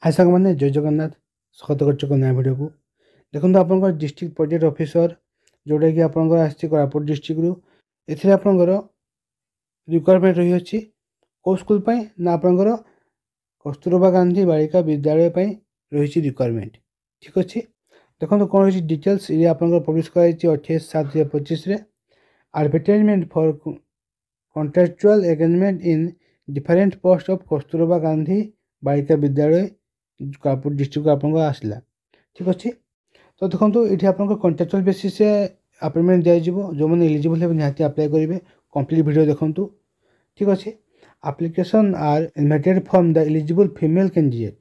हाय सांग मैंने जय जगन्नाथ स्वागत कर नया भिडियो को देखो आप डिस्ट्रिक्ट प्रोजेक्ट ऑफिसर जोटा कि आपंकर आसी कोरापुट डिस्ट्रिक्ट रु एथिरे आपंकर रिक्वायरमेंट रही अछि को स्कूल पई ना आपंकर कस्तूरबा गांधी बालिका विद्यालय पई रही रिक्वायरमेंट ठीक अच्छे देखो कौन रही डिटेल्स ये आपंकर पब्लिश कराई 28/7/2025 रे advertisement for contractual engagement in different post of Kasturba Gandhi Balika Vidyalaya Koraput district आपको आसला ठीक अच्छे तो देखो ये आपको कॉन्ट्रैक्चुअल बेसिस अपॉइंटमेंट दिज्व जो मैंने एलिजिबल है निहाती अप्लाई करेंगे कंप्लीट वीडियो देखूँ ठीक अच्छे application are invited from the eligible female candidate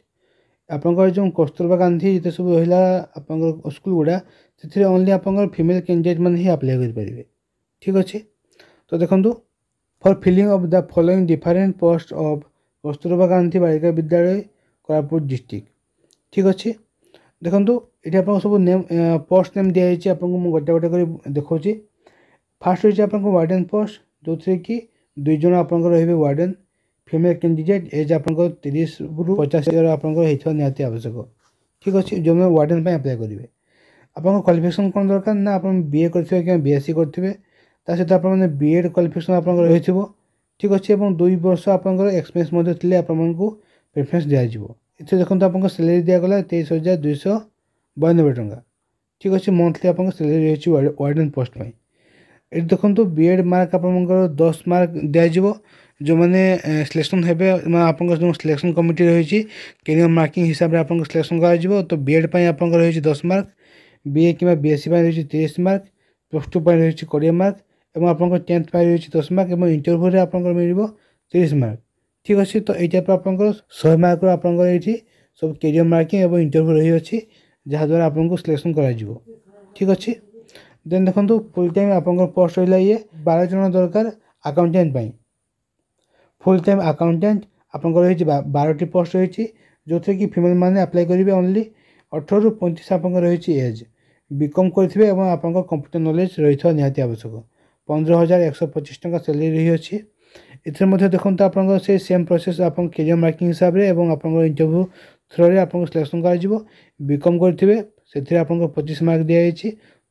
आपंकर जो कस्तूरबा गांधी जिते सब रहा आप स्कूल गुड़ा से ओनली आप फीमेल कैंडिडेट मैंने ही अप्लाई करेंगे ठीक अच्छे तो देखो for filling of the following different post of Kasturba Gandhi Balika Vidyalaya Koraput district ठीक अच्छे देखो ये आप सब नेम पोस्ट नेम दिखाई आपको मुझे गोटे गोटे कर देखा फास्ट रही आप वार्डन पोस्ट जो थे कि 2 जन आप वार्डन फीमेल कैंडिडेट एज आप 30 रु 50 आपको निहाती आवश्यक ठीक अच्छे जो मैंने वार्डन अप्लाई करेंगे आप क्वालिफिकेशन कौन दरकार ना आप बीए करेंगे कि बीएससी करेंगे सहित आप बीएड क्वालिफिकेशन आप रही ठीक अच्छे 2 वर्ष आप एक्सपीरियंस आपको प्रेफरेन्स दिज्व इतने देखो आपको सैलरी दिगला 23,292 टंका ठीक अच्छे मंथली आप सैलरी रही वार्डन पोस्ट में ये देखो बीएड मार्क आप 10 मार्क दिज्व जो मैंने सिलेक्शन हे आप जो सिलेक्शन कमिटी रही कैरियर मार्किंग हिसाब से आपको सिलेक्शन कर तो बीएड आप रही 10 मार्क बीए कि बीएससी रही 30 मार्क +2 रही 20 मार्क और आपको 10th रही 10 मार्क और इंटरव्यू आप मिल 30 मार्क ठीक अच्छे तो ये टाइप आप 100 मार्क आप सब कैरियर मार्किंग और इंटरव्यू रही अच्छी जहाँद्वारा आपको सिलेक्शन कर ठीक अच्छे देन देखो फुल टाइम आप पोस्ट रहा ये 12 जन दरकार अकाउंटेंट फुल टाइम अकाउंटेंट आपको रही 12टी पोस्ट रही जो थे कि फीमेल मैंने अप्लाई करेंगे ओनली 18 रु 35 आप रही एज बीकम करेंगे और आप कंप्यूटर नॉलेज रही निहाती आवश्यक 15,125 टंका सैलरी रही अच्छी इधर देखो आप सेम प्रोसेस आप कैरियर मार्किंग हिसाब से आप इंटरव्यू थ्रो आपको सिलेक्शन कर बीकम करेंगे से आपको 25 मार्क दिखाई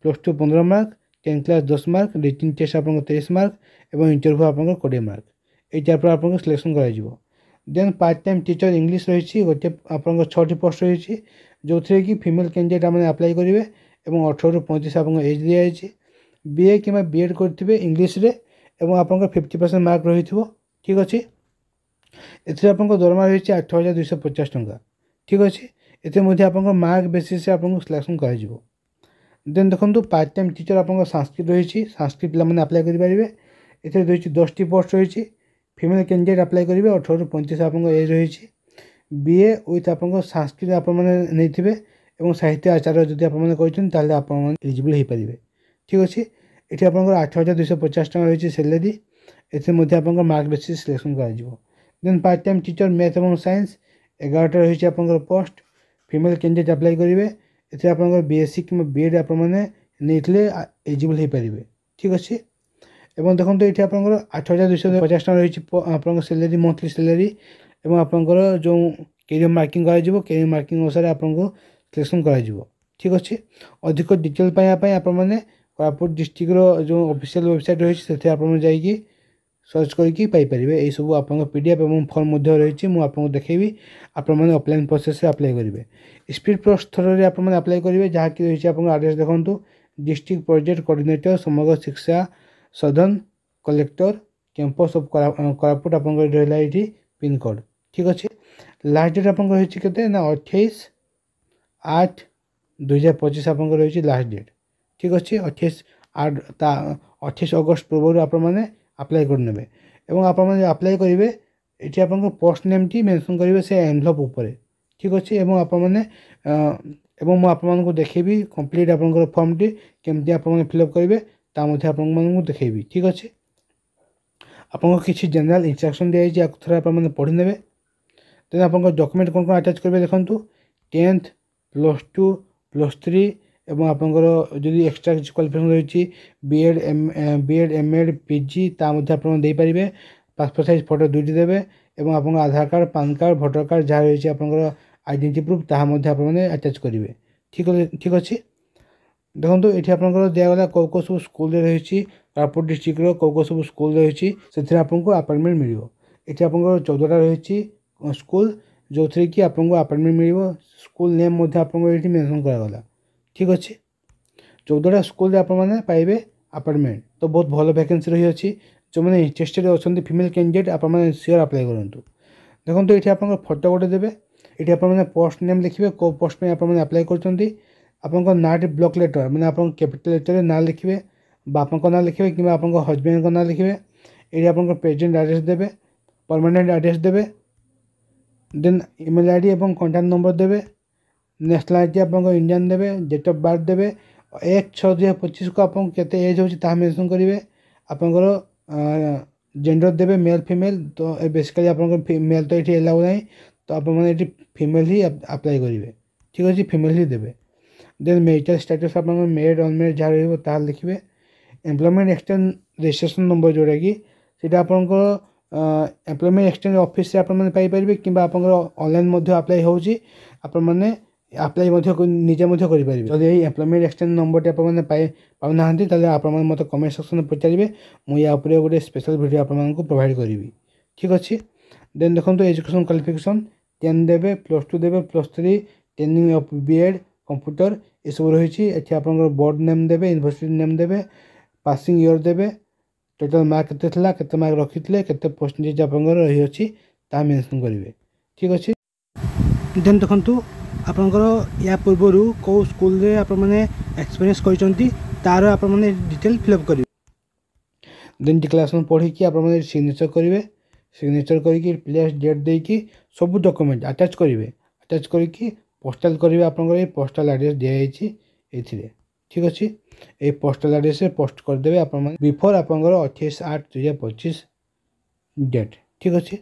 +2 15 mark 10 class 10 mark written test आप 23 मार्क और इंटरव्यू आपको 20 मार्क ये टाइप आपको सिलेक्शन कर then part time teacher English रही गोटे आप 6टी पोस्ट रही जो थे कि फीमेल कैंडिडेट आप अप्लाई करेंगे और 18 रु 35 आपको एज दिखाई बीए कि बीएड करेंगे इंग्लिश और आप 50% मार्क रही ठीक अच्छे ये आपको दरमा रही 8,250 टंका ठीक अच्छे ये आप मार्क बेसिस आपको सिलेक्शन कर देन देखो पार्ट टाइम टीचर आप संस्कृत रही संस्कृत पे अप्लाई करेंगे ये रही 10टी पोस्ट रही फीमेल कैंडिडेट अप्लाई करेंगे 18 रु 35 आपको एज रही बीए विथ आप संस्कृत आपने और साहित्य आचार्य जब आप एलिजिबल हो पारे ठीक अच्छे ये आप 8,250 टंका रही सैलरी ये आप मार्क बेसिस सिलेक्शन कर then part time teacher math और साइंस 11टा रही आप पोस्ट फीमेल कैंडिडेट अप्लाई करेंगे ये आप बीएससी कि बीएड आप एलिजिबल हो पारे ठीक अच्छे और देखो ये आप 8,250 टंका रही आप सैलरी मंथली सैलरी और आपंकर जो कैरियर मार्किंग कैरियर मार्किंग अनुसार आपको सिलेक्शन कर ठीक अच्छे अधिक डिटेल आपने कोरापुट डिस्ट्रिक्ट जो ऑफिशियल वेबसाइट रही से आप सर्च करके पाइपर यही सब आप पीडीएफ और फॉर्म रही मुझे देखेबी आपने ऑफलाइन प्रोसेस अप्लाई करेंगे स्पीड पोस्ट थ्रो आप अप्लाई करेंगे जहाँकि रही आप आड्रेस देखो डिस्ट्रिक्ट प्रोजेक्ट कोऑर्डिनेटर समग्र शिक्षा सदन कलेक्टर कैंपस ऑफ कोरापुट आप रहा ये पिन कोड ठीक अच्छे लास्ट डेट आप रही के 28/8/2025 आप रही लास्ट डेट ठीक अच्छे 28 अगस्त पूर्व आपने अप्लाई करने और आप अप्लाई करेंगे ये आप पोस्ट नेम टी मेंशन करेंगे से एनवलप उपर ठीक अच्छे आपने आपको देखेबी कंप्लीट आप फॉर्म टी केमती आप फिलअप करेंगे आपको देखेबी ठीक अच्छे आपको किसी जनरल इंस्ट्रक्शन दिखाई थोड़ा आप पढ़ी ने देन आप डॉक्यूमेंट कौन कौन अटैच करेंगे देखो 10th +2 +3 এবং আপনার যদি এক্সট্রা কিছু কোয়ালিফিকেশন রয়েছে বিএড এমএড পিজি তা মধ্যে আপনারা ଦେଇପାରିବେ পাসপোর্ট সাইজ ফটো দুইটি দেবে এবং আপনার Aadhaar card PAN card voter card যা রয়েছে আপনার आइडेंटिटी प्रूफ ताहा मध्य आपने आटाच करेंगे। ठीक अच्छे देखो ये आपंकर दिगला कौ कौ सब स्कूल रही कोरापुट डिस्ट्रिक्ट कौ कौ सब स्कूल रही से आपको अपार्टमेंट मिल ये आप 14टा रही स्कूल जो थी कि आपको अपार्टमेंट मिल स्कूल नेम आपको ये मेंशन करागला। ठीक अच्छे 14टा स्कूल आपने पाइबे अपार्टमेंट तो बहुत भल वैकेंसी रही अच्छी जो मैंने इंटरेस्टेड अच्छा फीमेल कैंडिडेट आपने सियोर अप्लाई करूँ। देखो ये आप फोटो गोटे देवे ये आपने पोस्ट नेम लिखिए कौ पोस्ट में आपने अप्लाई कर आपंकर नाटी ब्लॉक लेटर मैंने आप कैपिटल लेटर ना लिखिए बापा ना लिखिए कि आप हजबैंड ना लिखिए ये आप प्रेजेंट एड्रेस देवे परमानेंट एड्रेस देवे देन ईमेल आईडी और कॉन्टैक्ट नंबर देवे नेशनलिटी आप इंडियन देवे डेट ऑफ बर्थ देवे 1/6/2025 को आपको केते एज होता मेंशन करेंगे आपंकर जेंडर देवे मेल फीमेल तो बेसिकली आप मेल तो ये एलाउ ना तो आप फीमेल ही अप्लाई करेंगे। ठीक अच्छे फीमेल ही देवे देन मैरिटल स्टेटस आप मैरिड अनमैरिड जहाँ रहा लिखिए एम्प्लॉयमेंट एक्सचेंज रजिस्ट्रेशन नंबर जोटा कि सीटा आपंकर एम्प्लॉयमेंट एक्सचेंज ऑफिस से आपरे कि ऑनलाइन अप्लाई होने अप्लाई निजे करेंगे। जब ये एम्प्लॉयमेंट एक्सचेंज नंबर पाना आप मत कमेंट सेक्शन पचारे मुझे गोटे स्पेशल वीडियो आपको प्रोवाइड करी। ठीक अच्छे देन देखो एजुकेशन क्वालिफिकेशन 10 देवे +2 देवे +3 ट्रेनिंग ऑफ बीएड कंप्यूटर ये सब रही आप बोर्ड नेम देवे यूनिवर्सिटी नेम देवे पासिंग ईयर देवे टोटल मार्क केते मार्क रखी केते परसेंटेज आप रही अच्छी मेंशन करेंगे। ठीक अच्छे देन देखो आपंकर या पूर्वर कौ स्कूल आपने एक्सपीरियंस कर आप डिटेल फिलअप करेंगे। देन डिक्लेरेशन पढ़ी आप सिग्नेचर करेंगे सिग्नेचर करके प्लेस डेट देकी सब डॉक्यूमेंट अटैच करेंगे अटैच करके पोस्टाल करेंगे आपंकर पोस्टाल एड्रेस दिखाई ये। ठीक अच्छे ये पोस्टाल एड्रेस पोस्ट करदे आप बिफोर आपंकर 28/8/2025 डेट। ठीक अच्छे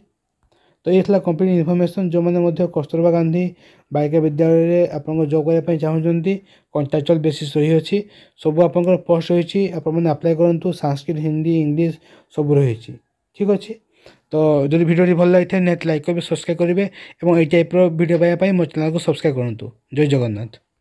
तो ये कंप्लीट इनफॉरमेशन जो मैंने कस्तूरबा गांधी बालिका विद्यालय आप जॉब करने चाहते कॉन्ट्राक्चुअल बेसिस रही अच्छी सब आप पोस्ट रही अप्लाई करूँ संस्कृत हिंदी इंग्लिश सब रही। ठीक अच्छे तो जो वीडियो भल लगी था निहत लाइक करेंगे सब्सक्राइब करेंगे और यही टाइप वीडियो पाइबा मो चैनल को सब्सक्राइब करूँ। जय जगन्नाथ।